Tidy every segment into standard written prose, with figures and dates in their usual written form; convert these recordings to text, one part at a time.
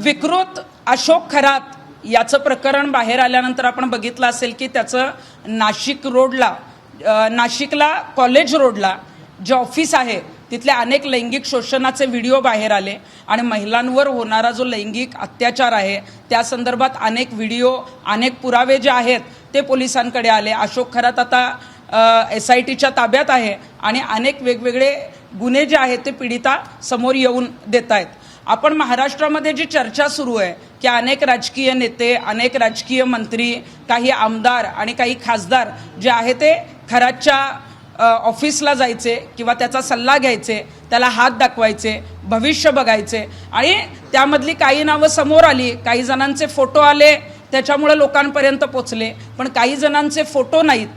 विकृत अशोक खरात याचं प्रकरण बाहेर आल्यानंतर आपण बघितलं असेल की त्याचं नाशिकला कॉलेज रोडला जे ऑफिस आहे तिथले अनेक लैंगिक शोषणाचे व्हिडिओ बाहेर आले आणि महिलांवर होणारा जो लैंगिक अत्याचार आहे त्या संदर्भात अनेक व्हिडिओ अनेक पुरावे जे आहेत ते पोलिसांकडे आले। अशोक खरात आता SITच्या ताब्यात आहे आणि अनेक वेगवेगळे गुन्हे जे आहेत ते पीडिता समोर येऊन देत आहेत। आपण महाराष्ट्रामध्ये जी चर्चा सुरू आहे की अनेक राजकीय नेते, अनेक राजकीय मंत्री, काही आमदार आणि काही खासदार जे आहे ते खरातच्या ऑफिसला जायचे किंवा त्याचा सल्ला घ्यायचे, त्याला हात दाखवायचे, भविष्य बघायचे आणि त्यामधली काही नावं समोर आली, काही जणांचे फोटो आले त्याच्यामुळे लोकांपर्यंत पोचले, पण काही जणांचे फोटो नाहीत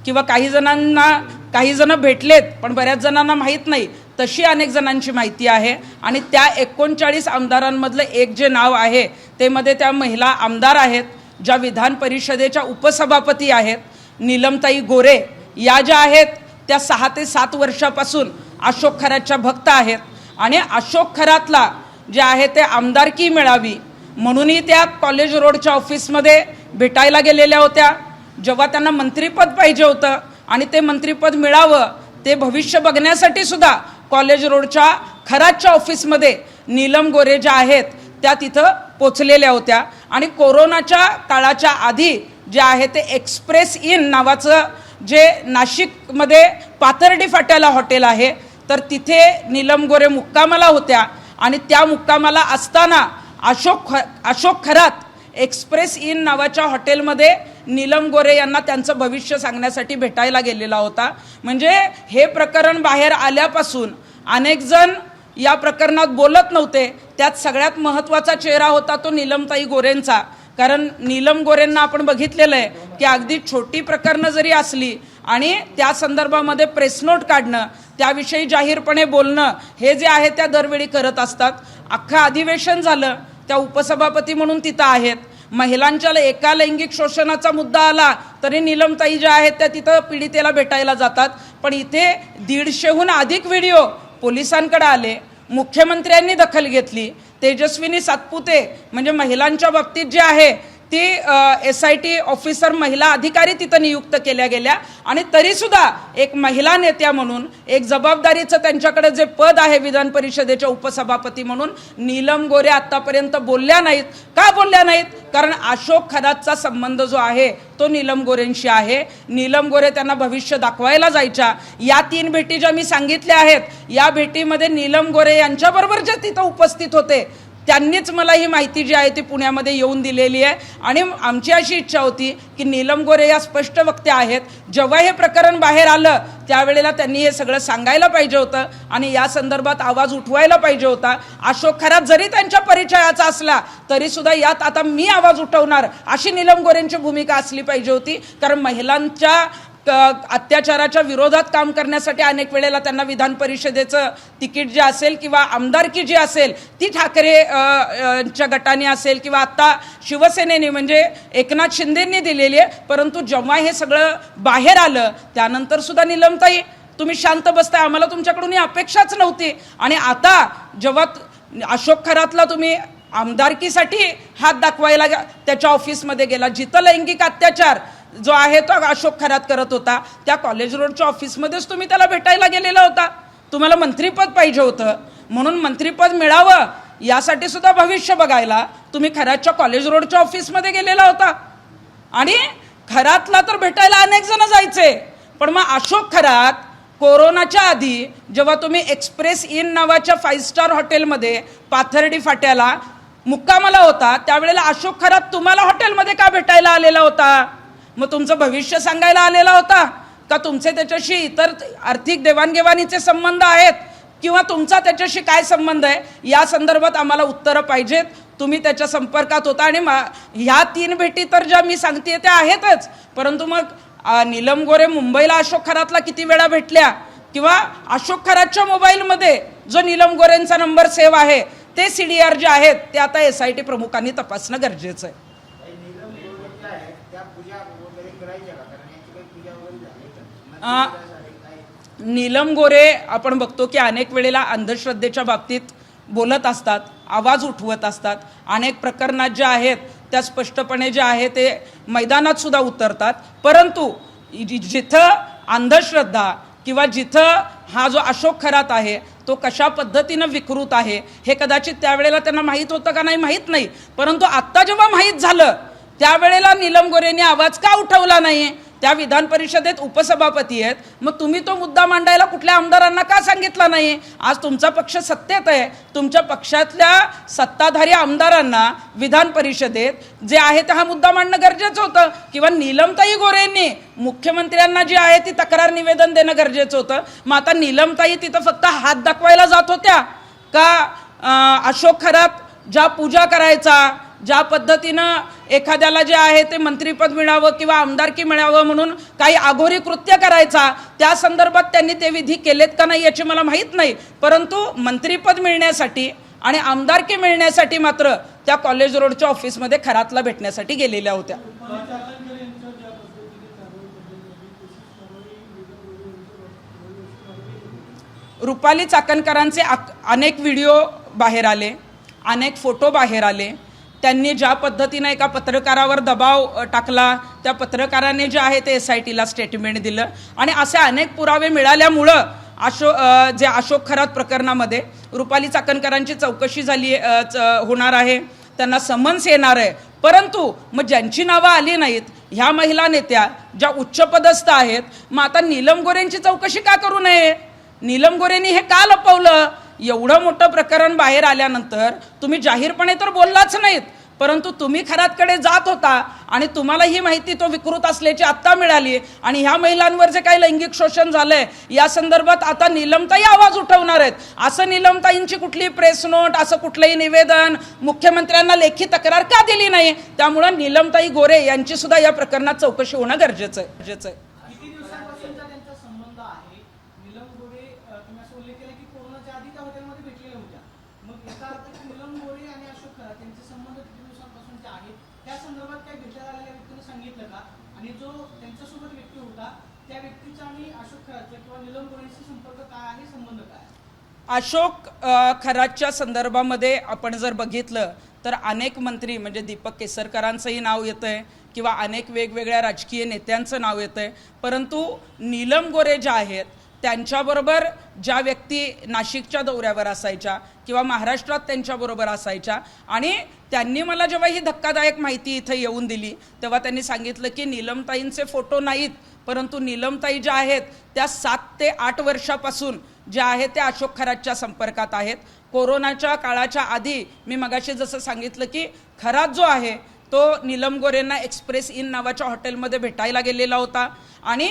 किंवा काही जण भेटलेत पण बऱ्याच जणांना माहीत नाही, तशी अनेक जणांची माहिती आहे। आणि त्या 39 आमदारांमधलं एक जे नाव आहे ते मध्ये त्या महिला आमदार आहेत ज्या विधान परिषदेच्या उपसभापती आहेत, नीलमताई गोरे या ज्या आहेत त्या 6 ते 7 वर्षापासून अशोक खरातच्या भक्त आहेत आणि अशोक खरातला जे आहे ते आमदारकी मिळावी म्हणूनही त्या कॉलेज रोडच्या ऑफिसमध्ये भेटायला गेलेल्या होत्या। जेव्हा त्यांना मंत्रिपद पाहिजे होतं आणि ते मंत्रिपद मिळावं ते भविष्य बघण्यासाठी सुद्धा कॉलेज रोडच्या खरातच्या ऑफिसमध्ये नीलम गोरे ज्या आहेत त्या तिथं पोचलेल्या होत्या। आणि कोरोनाच्या काळाच्या आधी जे आहे ते एक्सप्रेस इन नावाचं जे नाशिकमध्ये पाथर्डी फाट्याला हॉटेल आहे तर तिथे नीलम गोरे मुक्कामाला होत्या आणि त्या मुक्कामाला असताना अशोक खरात एक्सप्रेस इन नावाच्या हॉटेलमध्ये नीलम गोरे यांना त्यांचं भविष्य सांगण्यासाठी भेटायला गेलेला होता। म्हणजे हे प्रकरण बाहेर आल्यापासून अनेक जण या प्रकरणात बोलत नव्हते, त्यात सगळ्यात महत्त्वाचा चेहरा होता तो नीलमताई गोरेंचा। कारण नीलम गोरेंना आपण बघितलेलं आहे की अगदी छोटी प्रकरणं जरी असली आणि त्या संदर्भामध्ये प्रेस नोट काढणं, त्याविषयी जाहीरपणे बोलणं हे जे आहे त्या दरवेळी करत असतात। अख्खं अधिवेशन झालं त्या उपसभापती म्हणून तिथं आहेत, महिलांच्या एका लैंगिक शोषणाचा मुद्दा आला तरी नीलमताई ज्या आहेत त्या तिथं पीडितेला भेटायला जातात। पण इथे 150हून अधिक व्हिडिओ पोलिसांकडे आले, मुख्यमंत्र्यांनी दखल घेतली, तेजस्विनी सातपुते म्हणजे महिलांच्या बाबतीत जे आहे ती SIT ऑफिसर महिला अधिकारी तिथं नियुक्त केल्या गेल्या आणि तरीसुद्धा एक महिला नेत्या म्हणून एक जबाबदारीचं त्यांच्याकडे जे पद आहे विधान परिषदेच्या उपसभापती म्हणून नीलम गोरे आत्तापर्यंत बोलल्या नाहीत। का बोलल्या नाहीत? कारण अशोक खरातचा संबंध जो आहे तो नीलम गोरेंशी आहे। नीलम गोरे त्यांना भविष्य दाखवायला जायच्या। या 3 भेटी ज्या मी सांगितल्या आहेत या भेटीमध्ये नीलम गोरे यांच्याबरोबर जे तिथं उपस्थित होते त्यांनीच मला ही माहिती जी आहे ती पुण्यामध्ये येऊन दिलेली आहे आणि आमची अशी इच्छा होती की नीलम गोरे या स्पष्ट वक्त्या आहेत, जेव्हा हे प्रकरण बाहेर आलं त्यावेळेला त्यांनी हे सगळं सांगायला पाहिजे होतं आणि या संदर्भात आवाज उठवायला पाहिजे होता। अशोक खरात जरी त्यांच्या परिचयाचा असला तरी सुद्धा यात आता मी आवाज उठवणार अशी नीलम गोरेंची भूमिका असली पाहिजे होती। कारण महिलांच्या अत्याचाराच्या विरोधात काम करण्यासाठी अनेक वेळेला त्यांना विधान परिषदेचं तिकीट जे असेल किंवा आमदारकी जी असेल ती ठाकरेच्या गटाने असेल किंवा आत्ता शिवसेनेने म्हणजे एकनाथ शिंदेंनी दिलेली आहे। परंतु जेव्हा हे सगळं बाहेर आलं त्यानंतर सुद्धा नीलमताई तुम्ही शांत बसताय, आम्हाला तुमच्याकडून ही अपेक्षाच नव्हती। आणि आता जेव्हा अशोक खरातला तुम्ही आमदारकीसाठी हात दाखवायला त्याच्या ऑफिसमध्ये गेला, जिथं लैंगिक अत्याचार जो आहे तो अशोक खरात करत होता त्या कॉलेज रोडच्या ऑफिसमध्येच तुम्ही त्याला भेटायला गेलेला होता। तुम्हाला मंत्रिपद पाहिजे होतं म्हणून मंत्रिपद मिळावं यासाठी सुद्धा भविष्य बघायला तुम्ही खरातच्या कॉलेज रोडच्या ऑफिसमध्ये गेलेला होता। आणि खरातला तर भेटायला अनेक जण जायचे, पण मग अशोक खरात कोरोनाच्या आधी जेव्हा तुम्ही एक्सप्रेस इन नावाच्या 5 स्टार हॉटेलमध्ये पाथर्डी फाट्याला मुक्कामाला होता त्यावेळेला अशोक खरात तुम्हाला हॉटेलमध्ये का भेटायला आलेला होता? मग तुमचं भविष्य सांगायला आलेला होता का तुमचे त्याच्याशी इतर आर्थिक देवाणघेवाणीचे संबंध आहेत किंवा तुमचा त्याच्याशी काय संबंध आहे या संदर्भात आम्हाला उत्तरं पाहिजेत। तुम्ही त्याच्या संपर्कात होता आणि ह्या 3 भेटी तर ज्या मी सांगते त्या आहेतच, परंतु मग नीलम गोरे मुंबईला अशोक खरातला किती वेळा भेटल्या किंवा अशोक खरातच्या मोबाईलमध्ये जो नीलम गोरेंचा नंबर सेव्ह आहे ते CDR जे आहेत ते आता SIT प्रमुखांनी तपासणं गरजेचं आहे। नीलम गोरे आपण बघतो की अनेक वेळेला अंधश्रद्धेच्या बाबतीत बोलत असतात, आवाज उठवत असतात. अनेक प्रकरणात ज्या आहेत त्या स्पष्टपणे जे आहे ते मैदानात सुद्धा उतरतात. परंतु जिथं अंधश्रद्धा किंवा जिथं हा जो अशोक खरात आहे तो कशा पद्धतीनं विकृत आहे हे कदाचित त्यावेळेला त्यांना माहीत होतं का नाही माहीत नाही. परंतु आत्ता जेव्हा माहीत झालं त्यावेळेला नीलम गोरेंनी आवाज का उठवला नाही? त्या विधान परिषदेत उपसभापती आहेत, मग तुम्ही तो मुद्दा मांडायला कुठल्या आमदारांना का सांगितला नाही? आज तुमचा पक्ष सत्तेत आहे, तुमच्या पक्षातल्या सत्ताधारी आमदारांना विधान परिषदेत जे आहे ते हा मुद्दा मांडणं गरजेचं होतं. किंवा नीलमताई गोरेंनी मुख्यमंत्र्यांना जी आहे ती तक्रार निवेदन देणं गरजेचं होतं. मग आता नीलमताई तिथं फक्त हात दाखवायला जात होत्या का अशोक खरात ज्या पूजा करायचा, ज्या पद्धतीनं एखाद्याला जे आहे ते मंत्रीपद मिळावं किंवा आमदारकी मिळावं म्हणून काही आघोरी कृत्य करायचा, त्या संदर्भात त्यांनी ते विधी केलेत का नाही याची मला माहीत नाही. परंतु मंत्रीपद मिळण्यासाठी आणि आमदारकी मिळण्यासाठी मात्र त्या कॉलेज रोडच्या ऑफिसमध्ये खरातला भेटण्यासाठी गेलेल्या होत्या. रुपाली चाकणकरांचे अनेक व्हिडिओ बाहेर आले, अनेक फोटो बाहेर आले. त्यांनी ज्या पद्धतीनं एका पत्रकारावर दबाव टाकला, त्या पत्रकाराने जे आहे ते SITला स्टेटमेंट दिलं आणि असे अनेक पुरावे मिळाल्यामुळं जे अशोक खरात प्रकरणामध्ये रुपाली चाकणकरांची चौकशी होणार आहे, त्यांना समन्स येणार आहे. परंतु मग ज्यांची नावं आली नाहीत ह्या महिला नेत्या ज्या उच्चपदस्थ आहेत, मग आता नीलम गोरेंची चौकशी का करू नये? नीलम गोरेंनी हे का लपवलं? एवढं मोठं प्रकरण बाहेर आल्यानंतर तुम्ही जाहीरपणे तर बोललाच नाहीत, परंतु तुम्ही खरातकडे जात होता आणि तुम्हाला ही माहिती तो विकृत असल्याची आत्ता मिळाली आणि ह्या महिलांवर जे काही लैंगिक शोषण झालंय या संदर्भात आता नीलमताई आवाज उठवणार आहेत. असं नीलमताईंची कुठली प्रेस नोट, असं कुठलंही निवेदन, मुख्यमंत्र्यांना लेखी तक्रार का दिली नाही? त्यामुळं नीलमताई गोरे यांची सुद्धा या प्रकरणात चौकशी होणं गरजेचं आहे. त्या संदर्भात काही भेटायला आलेल्या व्यक्तीने सांगितलं का? आणि जो त्यांच्यासोबत व्यक्ती होता त्या व्यक्तीचा आणि अशोक खरातचा किंवा नीलम गोरेंशी संपर्क काय आहे, संबंध काय? अशोक खरातच्या संदर्भामध्ये आपण जर बघितलं तर अनेक मंत्री म्हणजे दीपक केसरकरांचंही नाव येतंय किंवा अनेक वेगवेगळ्या राजकीय नेत्यांचं नाव येतंय. परंतु नीलम गोरे ज्या आहेत त्यांच्याबरोबर ज्या व्यक्ती नाशिकच्या दौऱ्यावर असायच्या किंवा महाराष्ट्रात त्यांच्याबरोबर असायच्या आणि त्यांनी मला जेव्हा ही धक्कादायक माहिती इथं येऊन दिली तेव्हा त्यांनी सांगितलं की नीलमताईंचे फोटो नाहीत, परंतु नीलमताई ज्या आहेत त्या 7 ते 8 वर्षापासून ज्या आहेत त्या अशोक खरातच्या संपर्कात आहेत. कोरोनाच्या काळाच्या आधी मी मगाशी जसं सांगितलं की खरात जो आहे तो नीलम गोरेंना एक्सप्रेस इन नावाच्या हॉटेलमध्ये भेटायला गेलेला होता आणि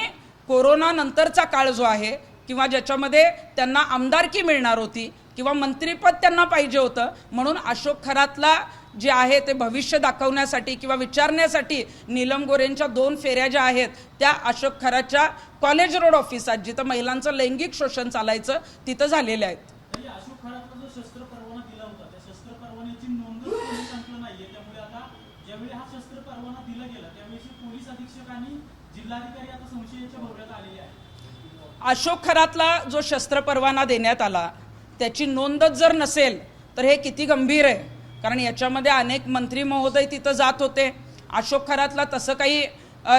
कोरोना नंतरचा काळ जो आहे किंवा ज्याच्यामध्ये त्यांना आमदारकी मिळणार होती किंवा मंत्रीपद त्यांना पाहिजे होतं म्हणून अशोक खरातला जे आहे ते भविष्य दाखवण्यासाठी किंवा विचारण्यासाठी नीलम गोरेंच्या 2 फेऱ्या ज्या आहेत त्या अशोक खरातच्या कॉलेज रोड ऑफिसात जिथं महिलांचं लैंगिक शोषण चालायचं तिथं झालेल्या आहेत. अशोक खरातला जो शस्त्र परवाना दिला होता त्या शस्त्र परवान्याची नोंद पोलीस संपलं नाहीये, त्यामुळे आता ज्यावेळी हा शस्त्र परवाना दिला गेला त्यावेळी पोलीस अधीक्षक आणि जिल्हाधिकारी आता संशयाच्या भोवऱ्यात आलेले आहेत. अशोक खरातला जो शस्त्र परवाना देण्यात आला त्याची नोंदच जर नसेल तर हे किती गंभीर आहे, कारण याच्यामध्ये अनेक मंत्री महोदय तिथं जात होते. अशोक खरातला तसं काही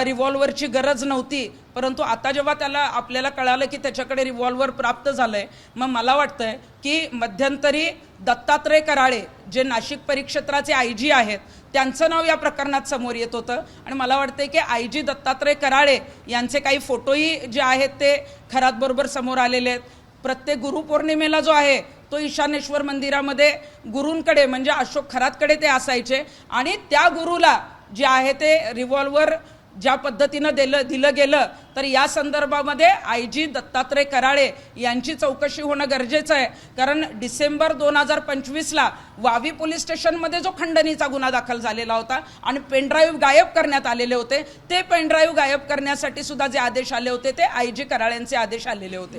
रिव्हॉल्वरची गरज नव्हती, परंतु आता जेव्हा आपल्याला कळालं की त्याच्याकडे रिव्हॉल्वर प्राप्त झालंय मग मला वाटतंय की मध्यंतरी दत्तात्रय कराळे जे नाशिक परिक्षेत्राचे IG आहेत त्यांचं नाव या प्रकरणात समोर येत होतं आणि मला वाटतंय की IG दत्तात्रय कराळे यांचे काही फोटोही जे आहेत ते खरातबरोबर समोर आलेले आहेत. प्रत्येक गुरुपौर्णिमेला जो आहे तो ईशानेश्वर मंदिरामध्ये गुरूंकडे म्हणजे अशोक खरातकडे ते असायचे आणि त्या गुरुला जे आहे ते रिव्हॉल्वर ज्या पद्धतीनं दिलं गेलं तर या संदर्भामध्ये IG दत्तात्रय कराळे यांची चौकशी होणं गरजेचं आहे. कारण डिसेंबर 2025ला वावी पोलीस स्टेशनमध्ये जो खंडणीचा गुन्हा दाखल झालेला होता आणि पेनड्राईव्ह गायब करण्यात आलेले होते, ते पेनड्राईव्ह गायब करण्यासाठी सुद्धा जे आदेश आले होते ते IG कराळ्यांचे आदेश आलेले होते.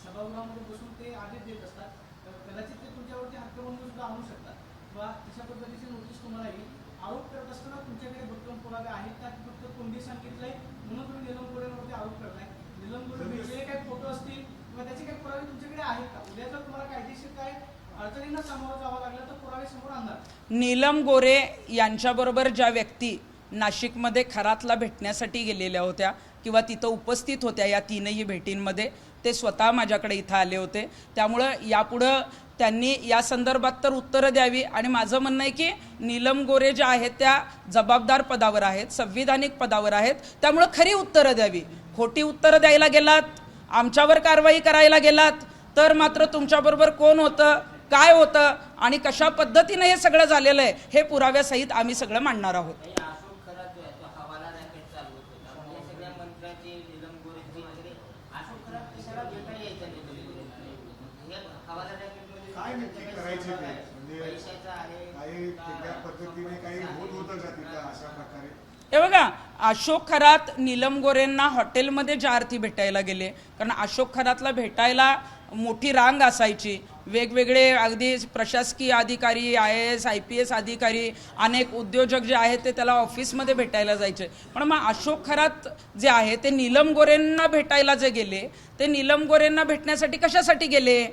सभागृहामध्ये बसून ते आदेश देत असतात, कदाचित ते तुमच्यावरती हक्कभंग सुद्धा आणू शकतात किंवा तशा पद्धतीची नोटीस तुम्हाला येईल. आरोप करत असताना तुमच्याकडे भक्कम पुरावे आहेत का, फक्त कोंडी सांगितलंय म्हणून तुम्ही नीलम गोरेंवरती आरोप करताय? निलम गोरे भेटलेले काही फोटो असतील किंवा त्याचे काही पुरावे तुमच्याकडे आहेत का? उद्या जर तुम्हाला कायदेशीर काय अडचणींना सामोरं जावं लागलं तर पुरावे समोर आणणार? नीलम गोरे यांच्याबरोबर ज्या व्यक्ती नाशिकमध्ये खरातला भेटण्यासाठी गेलेल्या होत्या किंवा तिथं उपस्थित होत्या या तीनही भेटींमध्ये, ते स्वतः माझ्याकडे इथं आले होते. त्यामुळं यापुढं त्यांनी या संदर्भात तर उत्तरं द्यावी. आणि माझं म्हणणं आहे की नीलम गोरे ज्या आहेत त्या जबाबदार पदावर आहेत, संविधानिक पदावर आहेत, त्यामुळं खरी उत्तरं द्यावी. खोटी उत्तरं द्यायला गेलात, आमच्यावर कारवाई करायला गेलात तर मात्र तुमच्याबरोबर कोण होतं, काय होतं आणि कशा पद्धतीनं हे सगळं झालेलं आहे हे पुराव्यासहित आम्ही सगळं मांडणार आहोत. अशोक खरात जो आहे तो हवाला रॅकेट चालवत होता. म्हणजे या सगळ्या मंत्र्याची निलम गोरेची वगैरे अशोक खरात कशाला भेटा यायचा नाही. हे हवाला रॅकेटमध्ये काय नक्की करायचे ते? म्हणजे पैशाचा आहे काही वेगळ्या पद्धतीने काही होत होतं का तिथं अशा प्रकारे? हे बघा, अशोक खरात नीलम गोरेंना हॉटेलमध्ये ज्या अर्थी भेटायला गेले, कारण अशोक खरातला भेटायला मोठी रांग असायची, वेगवेगळे अगदी प्रशासकीय अधिकारी, IAS IPS अधिकारी, अनेक उद्योजक जे आहेत ते त्याला ऑफिसमध्ये भेटायला जायचे. पण मग अशोक खरात जे आहे ते नीलम गोरेंना भेटायला जे गेले ते नीलम गोरेंना भेटण्यासाठी कशासाठी गेले?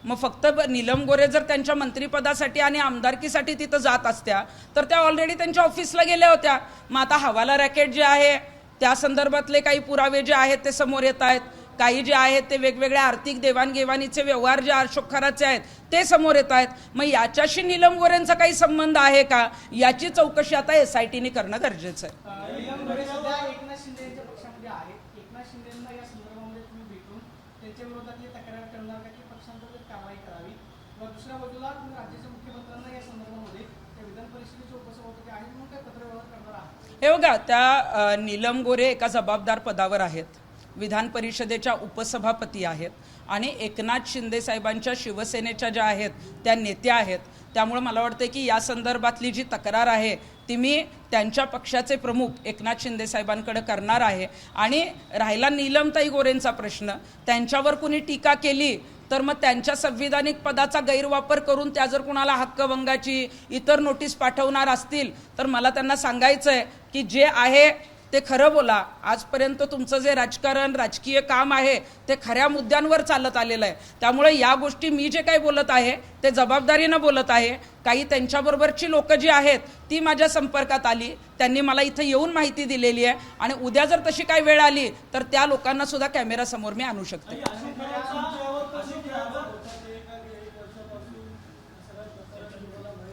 मग फक्त नीलम गोरे जर त्यांच्या मंत्रिपदासाठी आणि आमदारकीसाठी तिथं जात असत्या तर त्या ऑलरेडी त्यांच्या ऑफिसला गेल्या होत्या. मग आता हवाला रॅकेट जे आहे त्या संदर्भातले काही पुरावे जे आहेत ते समोर येत आहेत, काही जे आहेत ते वेगवेगळ्या आर्थिक देवाणघेवाणीचे व्यवहार जे अशोक खरातचे आहेत ते समोर येत आहेत. मग याच्याशी नीलम गोरेंचा काही संबंध आहे का याची चौकशी आता SITने करणं गरजेचं आहे. निलम गोरे सध्या एकनाथ शिंदे यांच्या पक्षामध्ये आहेत. एकनाथ शिंदेंना या संदर्भामध्ये तुम्ही भेटून त्यांच्या विरोधातली तक्रार करणार का की पक्षांतर्गत कारवाई करावी? किंवा दुसऱ्या बाजूला तुम्ही राज्याच्या मुख्यमंत्र्यांना या संदर्भामध्ये त्या विधान परिषदेचे उपसभापती आहेत म्हणून काय पत्रव्यवहार करणार आहात? हे बघा, त्या नीलम गोरे एका जबाबदार पदावर आहेत, विधान परिषदेच्या उपसभापती आहेत आणि एकनाथ शिंदे साहेबांच्या शिवसेनेच्या ज्या आहेत त्या नेत्या आहेत. त्यामुळे मला वाटतं की या संदर्भातली जी तक्रार आहे ती मी त्यांच्या पक्षाचे प्रमुख एकनाथ शिंदे साहेबांकडे करणार आहे. आणि राहिला नीलमताई गोरेंचा प्रश्न, त्यांच्यावर कुणी टीका केली तर मग त्यांच्या संविधानिक पदाचा गैरवापर करून त्या जर कुणाला हक्कभंगाची इतर नोटीस पाठवणार असतील तर मला त्यांना सांगायचं आहे की जे आहे ते खरं बोला. आजपर्यंत तुमचं जे राजकारण, राजकीय काम आहे ते खऱ्या मुद्द्यांवर चालत आलेलं आहे. त्यामुळे या गोष्टी मी जे काही बोलत आहे ते जबाबदारीनं बोलत आहे. काही त्यांच्याबरोबरची लोकं जी आहेत ती माझ्या संपर्कात आली, त्यांनी मला इथं येऊन माहिती दिलेली आहे आणि उद्या जर तशी काही वेळ आली तर त्या लोकांना सुद्धा कॅमेरासमोर मी आणू शकते.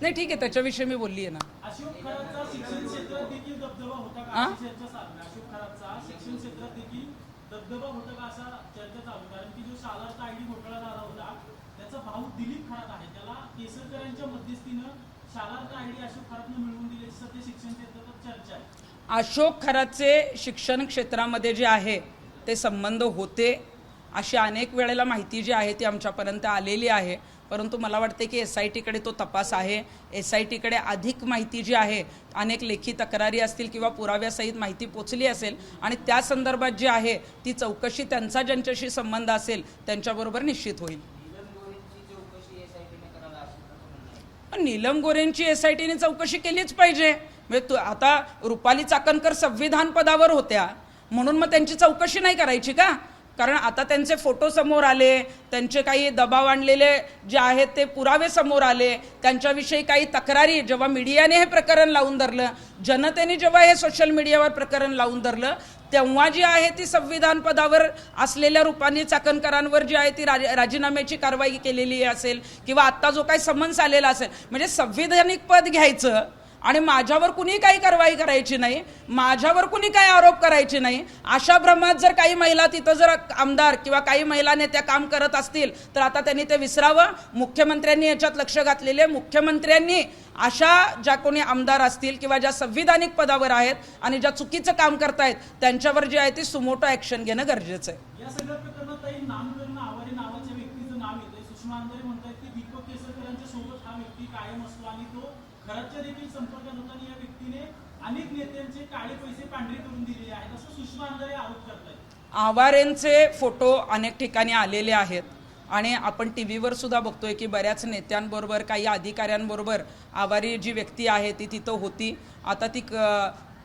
नाही, ठीक आहे, त्याच्याविषयी मी बोलली आहे ना. अशोक खरातचा शिक्षण क्षेत्रात देखील दबदबा होता का? अशोक खरातचा शिक्षण क्षेत्रात देखील दबदबा होता का असा चर्चा चालू, कारण की जो शालार्थ ID घोटाळा झाला होता त्याचा भाऊ दिलीप खरात आहे, त्याला केसरकरांच्या मध्यस्थीनं शालार्थ ID अशोक खरातनं मिळवून दिल्याची सध्या शिक्षण क्षेत्रात चर्चा आहे. अशोक खरातचे शिक्षण क्षेत्रामध्ये जे आहे ते संबंध होते अशी अनेक वेळेला माहिती जी आहे ती आमच्यापर्यंत आलेली आहे. परंतु मला वाटते की SITकडे तो तपास आहे. SITकडे अधिक माहिती जी आहे, अनेक लेखी तक्रारी असतील किंवा पुराव्यासहित माहिती पोचली असेल आणि त्या संदर्भात जी आहे ती चौकशी त्यांचा ज्यांच्याशी संबंध असेल त्यांच्याबरोबर निश्चित होईल. पण नीलम गोरेंची SITने चौकशी केलीच पाहिजे. म्हणजे आता रुपाली चाकणकर संविधान पदावर होत्या म्हणून मग त्यांची चौकशी नाही करायची का? कारण आता त्यांचे फोटो समोर आले, त्यांचे काही दबाव आणलेले जे आहेत ते पुरावे समोर आले, त्यांच्याविषयी काही तक्रारी जेव्हा मीडियाने हे प्रकरण लावून धरलं, जनतेने जेव्हा हे सोशल मीडियावर प्रकरण लावून धरलं तेव्हा जी आहे ती संविधान पदावर असलेल्या रुपाली चाकणकरांवर जी आहे ती राजीनाम्याची कारवाई केलेली असेल किंवा आत्ता जो काही समन्स आलेला असेल, म्हणजे संविधानिक पद घ्यायचं आणि माझ्यावर कुणी काही कारवाई करायची नाही, माझ्यावर कुणी काही आरोप करायचे नाही, अशा भ्रमात जर काही महिला तिथं जर आमदार किंवा काही महिला नेत्या काम करत असतील तर आता त्यांनी ते विसरावं. मुख्यमंत्र्यांनी याच्यात लक्ष घातलेले, मुख्यमंत्र्यांनी अशा ज्या कोणी आमदार असतील किंवा ज्या संविधानिक पदावर आहेत आणि ज्या चुकीचं काम करतायत त्यांच्यावर जी आहे ती सुमोटो ॲक्शन घेणं गरजेचं आहे. या सगळ्या प्रकरणात ताई नामकरण आवारे नावाच्या व्यक्तीचं नाव येतंय. सुषमा अंधारे म्हणतात की दीपक केसरकरांच्या सोबत हा व्यक्ती कायम असतो आणि तो खरातच्या देखील संपर्कात होता आणि या व्यक्तीने अनेक नेत्यांचे काळे पैसे पांढरे करून दिलेले आहेत असं सुषमा अंधारे आरोप करतायत. आवारेंचे फोटो अनेक ठिकाणी आलेले आहेत आणि आपण TV वर सुद्धा बघतोय की बऱ्याच नेत्यांबरोबर काही अधिकाऱ्यांबरोबर आवारी जी व्यक्ती आहे ती तिथं होती. आता ती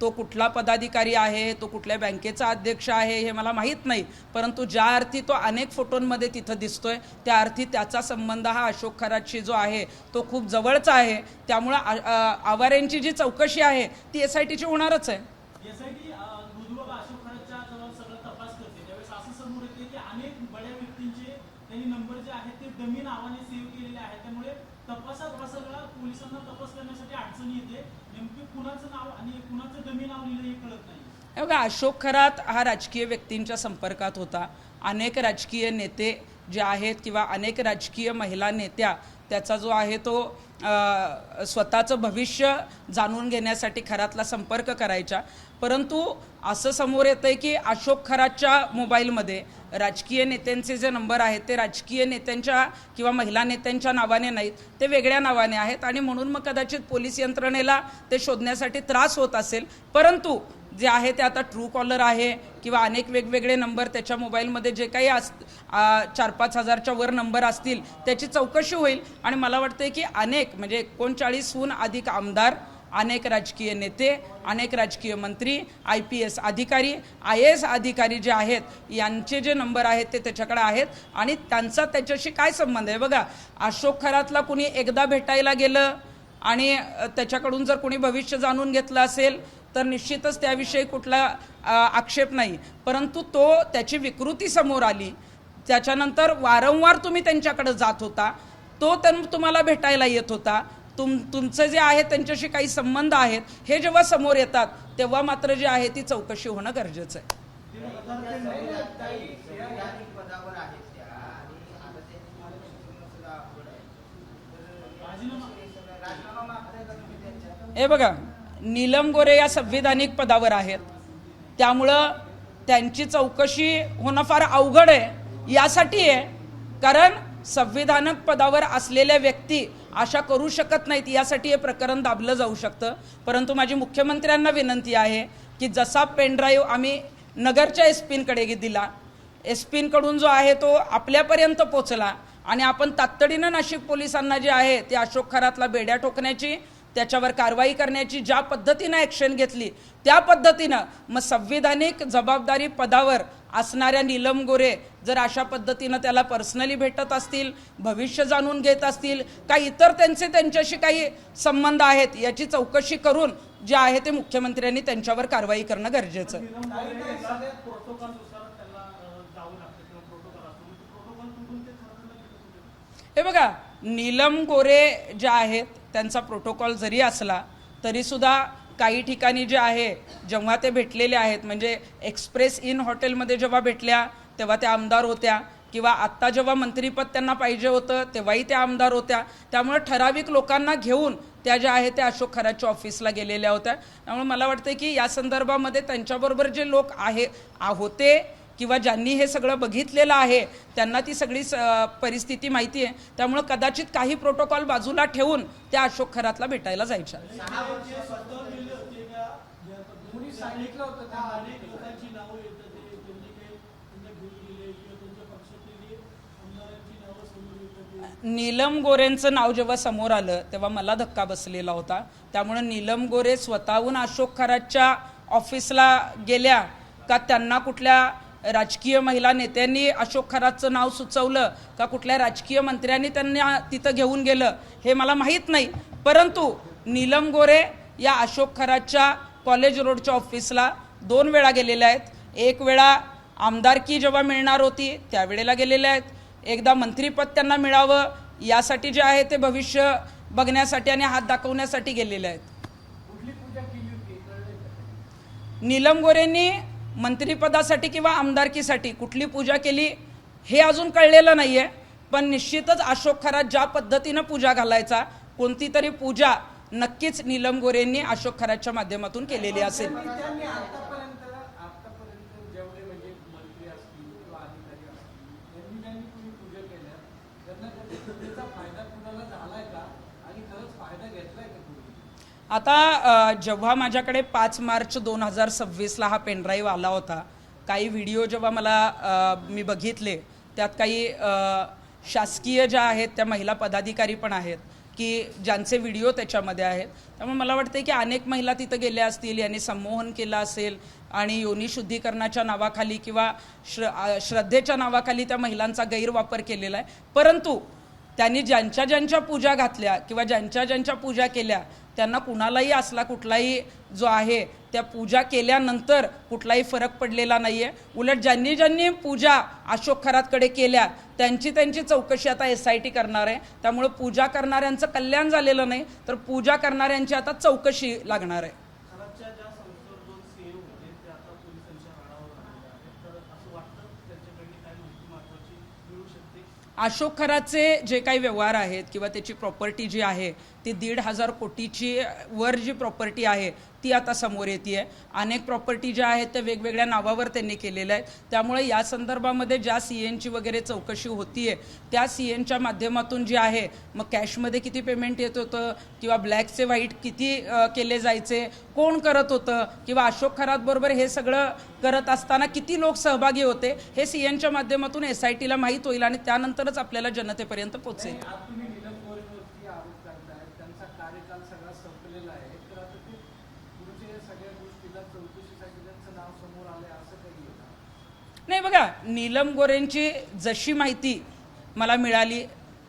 तो कुठला पदाधिकारी आहे, तो कुठल्या बँकेचा अध्यक्ष आहे हे मला माहीत नाही, परंतु ज्या अर्थी तो अनेक फोटोंमध्ये तिथं दिसतोय त्या अर्थी त्याचा संबंध हा अशोक खरातशी जो आहे तो खूप जवळचा आहे. त्यामुळं आवारेंची जी चौकशी आहे ती SITची होणारच आहे. एसआयटी मृदुबाबा अशोक खरातच्या जवळ सगळं तपास करते त्यावेळेस असं समोर येते की अनेक बड्या व्यक्तींचे त्यांनी नंबर जे आहेत ते डमी नावाने सेव्ह केलेले आहेत. त्यामुळे तपासात हा सगळा पोलिसांना तपास करण्यासाठी अडचण येते. नेमकी कुणाचं नाव आणि कुणाचं डमी नाव लिहिलं हे कळत नाही. बघा, अशोक खरात हा राजकीय व्यक्तींच्या संपर्कात होता. अनेक राजकीय नेते जे आहेत किंवा अनेक राजकीय महिला नेत्या त्याचा जो आहे तो स्वतःचं भविष्य जाणून घेण्यासाठी खरातला संपर्क करायचा. परंतु असं समोर येतं आहे की अशोक खरातच्या मोबाईलमध्ये राजकीय नेत्यांचे जे नंबर आहेत ते राजकीय नेत्यांच्या किंवा महिला नेत्यांच्या नावाने नाहीत, ते वेगळ्या नावाने आहेत आणि म्हणून मग कदाचित पोलीस यंत्रणेला ते शोधण्यासाठी त्रास होत असेल. परंतु जे आहे ते आता ट्रू कॉलर आहे किंवा अनेक वेगवेगळे नंबर त्याच्या मोबाईलमध्ये जे काही 4-5 हजारच्या वर नंबर असतील त्याची चौकशी होईल. आणि मला वाटतं की अनेक म्हणजे 39हून अधिक आमदार, अनेक राजकीय नेते, अनेक राजकीय मंत्री, IPS अधिकारी, IAS अधिकारी जे आहेत यांचे जे नंबर आहेत ते त्याच्याकडे आहेत आणि त्यांचा त्याच्याशी काय संबंध आहे. बघा, अशोक खरातला कुणी एकदा भेटायला गेलं आणि त्याच्याकडून जर कोणी भविष्य जाणून घेतलं असेल तर निश्चितच त्याविषयी कुठला आक्षेप नाही. परंतु त्याची विकृती समोर आली, त्याच्यानंतर वारंवार तुम्ही त्यांच्याकडे जात होता, तो तुम्हाला भेटायला येत होता, तुमचं जे आहे त्यांच्याशी काही संबंध आहेत हे जेव्हा समोर येतात तेव्हा मात्र जे आहे ती चौकशी होणं गरजेचं आहे. पदावर आहेत त्या आणि आता ते सुद्धा अवघड आहे. राजीनामा मागताय का तुम्ही त्यांच्या? हे बघा, नीलम गोरे या संविधानिक पदावर आहेत, त्यामुळं त्यांची चौकशी होणं फार अवघड आहे. यासाठी आहे कारण संविधानिक पदावर असलेल्या व्यक्ती अशा करू शकत नाहीत, यासाठी हे प्रकरण दाबलं जाऊ शकतं. परंतु माझी मुख्यमंत्र्यांना विनंती आहे की जसा पेनड्राईव्ह आम्ही नगरच्या SP-कडे दिला, SP-कडून जो आहे तो आपल्यापर्यंत पोचला आणि आपण तातडीनं नाशिक पोलिसांना जे आहे ते अशोक खरातला बेड्या ठोकण्याची, त्याच्यावर कारवाई करण्याची ज्या पद्धतीनं ॲक्शन घेतली त्या पद्धतीनं मग संविधानिक जबाबदारी पदावर असणाऱ्या नीलम गोरे जर अशा पद्धतीनं त्याला पर्सनली भेटत असतील, भविष्य जाणून घेत असतील, का इतर त्यांच्याशी काही संबंध आहेत याची चौकशी करून जे आहे ते मुख्यमंत्र्यांनी त्यांच्यावर कारवाई करणं गरजेचं आहे. हे बघा, नीलम गोरे ज्या आहेत त्यांचा प्रोटोकॉल जरी असला तरीसुद्धा काही ठिकाणी जे आहे जेव्हा ते भेटलेले आहेत म्हणजे एक्सप्रेस इन हॉटेलमध्ये जेव्हा भेटल्या तेव्हा त्या आमदार होत्या किंवा आत्ता जेव्हा मंत्रिपद त्यांना पाहिजे होतं तेव्हाही त्या आमदार होत्या. त्यामुळे ठराविक लोकांना घेऊन त्या ज्या आहे त्या अशोक खरातच्या ऑफिसला गेलेल्या होत्या. त्यामुळे मला वाटतं की या संदर्भामध्ये त्यांच्याबरोबर जे लोक होते किंवा ज्यांनी हे सगळं बघितलेलं आहे त्यांना ती सगळी परिस्थिती माहिती आहे. त्यामुळे कदाचित काही प्रोटोकॉल बाजूला ठेवून त्या अशोक खरातला भेटायला जायच्या. सांगितलं होतं त्या अनेक लोकांची नावं येतात त्यांनी काही त्यांच्या घरी गेले किंवा त्यांच्या पक्षातले आमदारांची नावं समोर येतात. नीलम गोरेंचं नाव जेव्हा समोर आलं तेव्हा मला धक्का बसलेला होता. त्यामुळे नीलम गोरे स्वतःहून अशोक खरातच्या ऑफिसला गेल्या का त्यांना कुठल्या राजकीय महिला नेत्यांनी अशोक खरातचं नाव सुचवलं का कुठल्या राजकीय मंत्र्यांनी त्यांना तिथं घेऊन गेलं हे मला माहीत नाही. परंतु नीलम गोरे या अशोक खरातच्या कॉलेज रोडच्या ऑफिसला 2 वेळा गेलेल्या आहेत. एक वेळा आमदारकी जेव्हा मिळणार होती त्यावेळेला गेलेल्या आहेत, एकदा मंत्रिपद त्यांना मिळावं यासाठी जे आहे ते भविष्य बघण्यासाठी आणि हात दाखवण्यासाठी गेलेले आहेत. कुठली पूजा केली होती? नीलम गोरेंनी मंत्रिपदासाठी किंवा आमदारकीसाठी कुठली पूजा केली हे अजून कळलेलं नाही आहे. पण निश्चितच अशोक खरात ज्या पद्धतीनं पूजा घालायचा कोणती तरी पूजा नक्कीच नीलम गोरेंनी अशोक खरातच्या माध्यमातून केलेली असेल. त्यांनी आतापर्यंत जेवढे म्हणजे मंत्री असतील किंवा अधिकारी असतील त्यांनी कुणी पूजा केल्या त्यांना पूजेचा फायदा कुणाला झालाय का आणि खरंच फायदा घेतलाय का कुणी? आता जेव्हा माझ्याकडे 5 मार्च 2026ला हा पेनड्राईव्ह आला होता, काही व्हिडिओ जेव्हा मी बघितले त्यात काही शासकीय ज्या आहेत त्या महिला पदाधिकारी पण आहेत की ज्यांचे व्हिडिओ त्याच्यामध्ये आहेत. त्यामुळे मला वाटतं की अनेक महिला तिथं गेल्या असतील, यांनी संमोहन केलं असेल आणि योनी शुद्धीकरणाच्या नावाखाली किंवा श्रद्धेच्या नावाखाली त्या महिलांचा गैरवापर केलेला आहे. परंतु त्यांनी ज्यांच्या ज्यांच्या पूजा घातल्या किंवा ज्यांच्या ज्यांच्या पूजा केल्या त्यांना कुणालाही असला कुठलाही जो आहे त्या पूजा केल्यानंतर कुठलाही फरक पडलेला नाही आहे. उलट ज्यांनी ज्यांनी पूजा अशोक खरातकडे केल्या त्यांची चौकशी आता SIT करणार आहे. त्यामुळे पूजा करणाऱ्यांचं कल्याण झालेलं नाही तर पूजा करणाऱ्यांची आता चौकशी लागणार आहे. खराबच्या ज्या संस्थेवर 2 CA होते ते आता पोलिसांच्या राडावर आलेले आहेत, तर असं वाटतं त्यांच्याकडे काय माहिती महत्त्वाची मिळू शकते? अशोक खराचे जे काही व्यवहार आहेत किंवा त्याची प्रॉपर्टी जी आहे ती 1,500 कोटीची वर जी प्रॉपर्टी आहे ती आता समोर येते आहे. अनेक प्रॉपर्टी ज्या आहेत त्या वेगवेगळ्या नावावर त्यांनी केलेल्या आहेत. त्यामुळे या संदर्भामध्ये ज्या CNची वगैरे चौकशी होती आहे त्या CNच्या माध्यमातून जी आहे मग कॅशमध्ये किती पेमेंट येत होतं किंवा ब्लॅकचे व्हाईट किती केले जायचे, कोण करत होतं किंवा अशोक खरातबरोबर हे सगळं करत असताना किती लोक सहभागी होते हे CNच्या माध्यमातून SITला माहीत होईल आणि त्यानंतरच आपल्याला जनतेपर्यंत पोहोचेल. आज तुम्ही नीलम गोरेवरती आरोप करताय, त्यांचा कार्यकाल सगळा संपलेला आहे, तर आता ते पुढच्या सगळ्या गोष्टीला चौकशीसाठी त्यांचं नाव समोर आलंय असं काही आहे का? नाही बघा, नीलम गोरेंची जशी माहिती मला मिळाली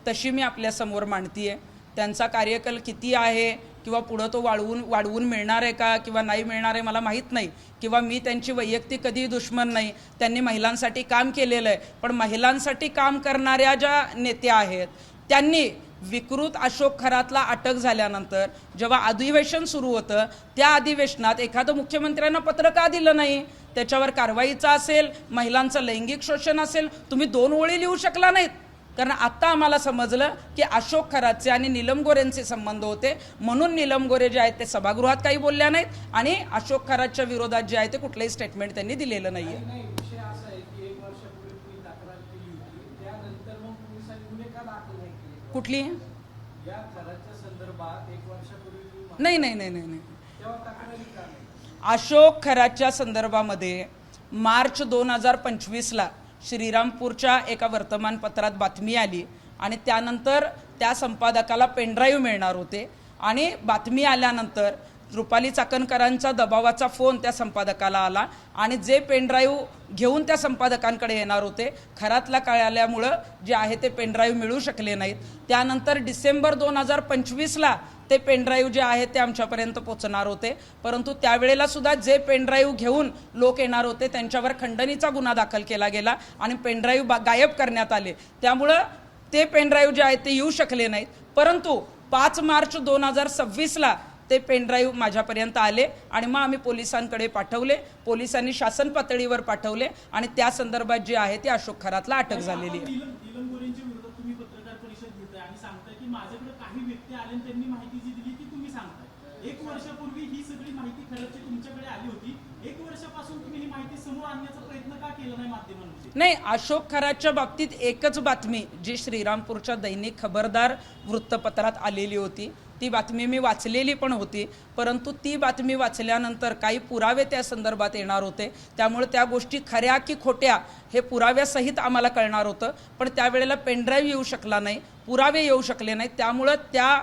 तशी मी आपल्यासमोर मांडती आहे. त्यांचा कार्यकाल किती आहे किंवा पुढं तो वाढवून मिळणार आहे का किंवा नाही मिळणार आहे मला माहीत नाही, किंवा मी त्यांची वैयक्तिक कधी दुश्मन नाही. त्यांनी महिलांसाठी काम केलेलं आहे, पण महिलांसाठी काम करणाऱ्या ज्या नेत्या आहेत त्यांनी विकृत अशोक खरातला अटक झाल्यानंतर जेव्हा अधिवेशन सुरू होतं त्या अधिवेशनात एखादं मुख्यमंत्र्यांना पत्र का दिलं नाही? त्याच्यावर कारवाईचा असेल, महिलांचं लैंगिक शोषण असेल, तुम्ही 2 ओळी लिहू शकला नाहीत. कारण आत्ता आम्हाला समजलं की अशोक खरातचे आणि नीलम गोरेंचे संबंध होते म्हणून नीलम गोरे जे आहेत ते सभागृहात काही बोलल्या नाहीत आणि अशोक खरातच्या विरोधात जे आहे ते कुठलंही स्टेटमेंट त्यांनी दिलेलं नाही आहे. नाही, विषय असा आहे की 1 वर्षापूर्वी तुम्ही तक्रार केली होती, त्यानंतर मग पोलिसांनी गुन्हे का दाखल नाही केले? कुठली? या खराच्या संदर्भात 1 वर्षापूर्वी तुम्ही नाही तेव्हा तक्रारी का नाही? अशोक खरातच्या संदर्भामध्ये मार्च 2025ला श्रीरामपूरच्या एका वर्तमानपत्रात बातमी आली आणि त्यानंतर त्या संपादकाला पेनड्राईव्ह मिळणार होते आणि बातमी आल्यानंतर रुपाली चाकणकरांचा दबावाचा फोन त्या संपादकाला आला आणि जे पेनड्राईव्ह घेऊन त्या संपादकांकडे येणार होते खरातला कळल्यामुळं जे आहे ते पेनड्राईव्ह मिळू शकले नाहीत. त्यानंतर डिसेंबर 2025ला ते पेनड्राईव्ह जे आहे ते आमच्यापर्यंत पोचणार होते, परंतु त्यावेळेला सुद्धा जे पेनड्राईव्ह घेऊन लोक येणार होते त्यांच्यावर खंडणीचा गुन्हा दाखल केला गेला आणि पेनड्राईव्ह गायब करण्यात आले. त्यामुळं ते पेनड्राईव्ह जे आहेत ते येऊ शकले नाहीत. परंतु 5 मार्च 2026ला ते पेनड्राईव्ह माझ्यापर्यंत आले आणि मग आम्ही पोलिसांकडे पाठवले. पोलिसांनी शासन पातळीवर पाठवले आणि त्या संदर्भात जे आहे ते अशोक खरातला अटक झालेली आहे. नीलम गोरेंच्या विरोधात तुम्ही पत्रकार परिषद घेताय आणि सांगताय की माझ्याकडे काही व्यक्ती आले आणि त्यांनी माहिती जी दिली ती तुम्ही सांगताय. 1 वर्षापूर्वी ही सगळी माहिती खरंच तुमच्याकडे आली होती. 1 वर्षापासून तुम्ही ही माहिती समोर आणण्याचा प्रयत्न का केला नाही माध्यमांमध्ये? नाही, अशोक खरातच्या बाबतीत एकच बातमी जी श्रीरामपूरच्या दैनिक खबरदार वृत्तपत्रात आलेली होती ती बातमी मी वाचलेली पण होती, परंतु ती बातमी वाचल्यानंतर काही पुरावे त्या संदर्भात येणार होते. त्यामुळे त्या गोष्टी खऱ्या की खोट्या हे पुराव्यासहित आम्हाला कळणार होतं, पण त्यावेळेला पेनड्राईव्ह येऊ शकला नाही, पुरावे येऊ शकले नाहीत. त्यामुळं त्या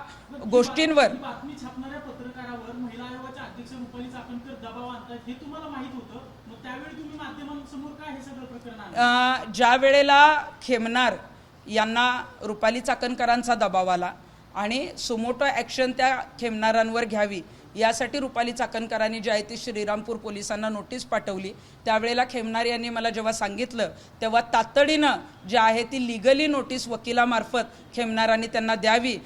गोष्टींवर बातमी छापणाऱ्या पत्रकारावर महिला आयोगाच्या अध्यक्ष रुपाली चाकणकर दबाव आणतात हे तुम्हाला माहित होतं, मग त्यावेळी तुम्ही माध्यमांसमोर काय हे सगळं प्रकरण आणलं? ज्या वेळेला खेमनार यांना रुपाली चाकणकरांचा दबाव आला आणि सुमोटो ॲक्शन त्या खेमनारांवर घ्यावी यासाठी रुपाली चाकणकरांनी जे आहे ती श्रीरामपूर पोलिसांना नोटीस पाठवली. त्यावेळेला खेमनार यांनी मला जेव्हा सांगितलं तेव्हा तातडीनं जे आहे ती लिगली नोटीस वकिलामार्फत खेमनारांनी त्यांना द्यावी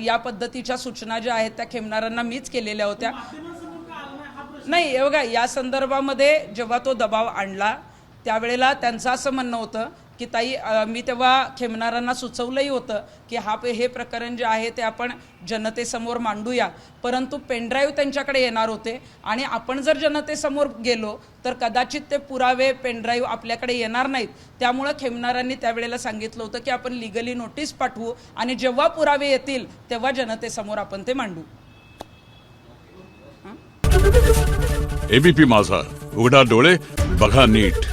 या पद्धतीच्या सूचना ज्या आहेत त्या खेमनारांना मीच केलेल्या होत्या. माध्यमांसमोर का आला नाही हा प्रश्न? नाही, हे बघा, या संदर्भामध्ये जेव्हा तो दबाव आणला त्यावेळेला त्यांचं असं म्हणणं होतं की ताई मी तेव्हा खेमनारांना सुचवलंही होतं की हे प्रकरण जे आहे ते आपण जनतेसमोर मांडूया, परंतु पेनड्राईव्ह त्यांच्याकडे येणार होते आणि आपण जर जनतेसमोर गेलो तर कदाचित ते पुरावे पेनड्राईव्ह आपल्याकडे येणार नाहीत. त्यामुळं खेमनारांनी त्यावेळेला सांगितलं होतं की आपण लिगली नोटीस पाठवू आणि जेव्हा पुरावे येतील तेव्हा जनतेसमोर आपण ते मांडू. एबीपी माझा, उघडा डोळे बघा नीट.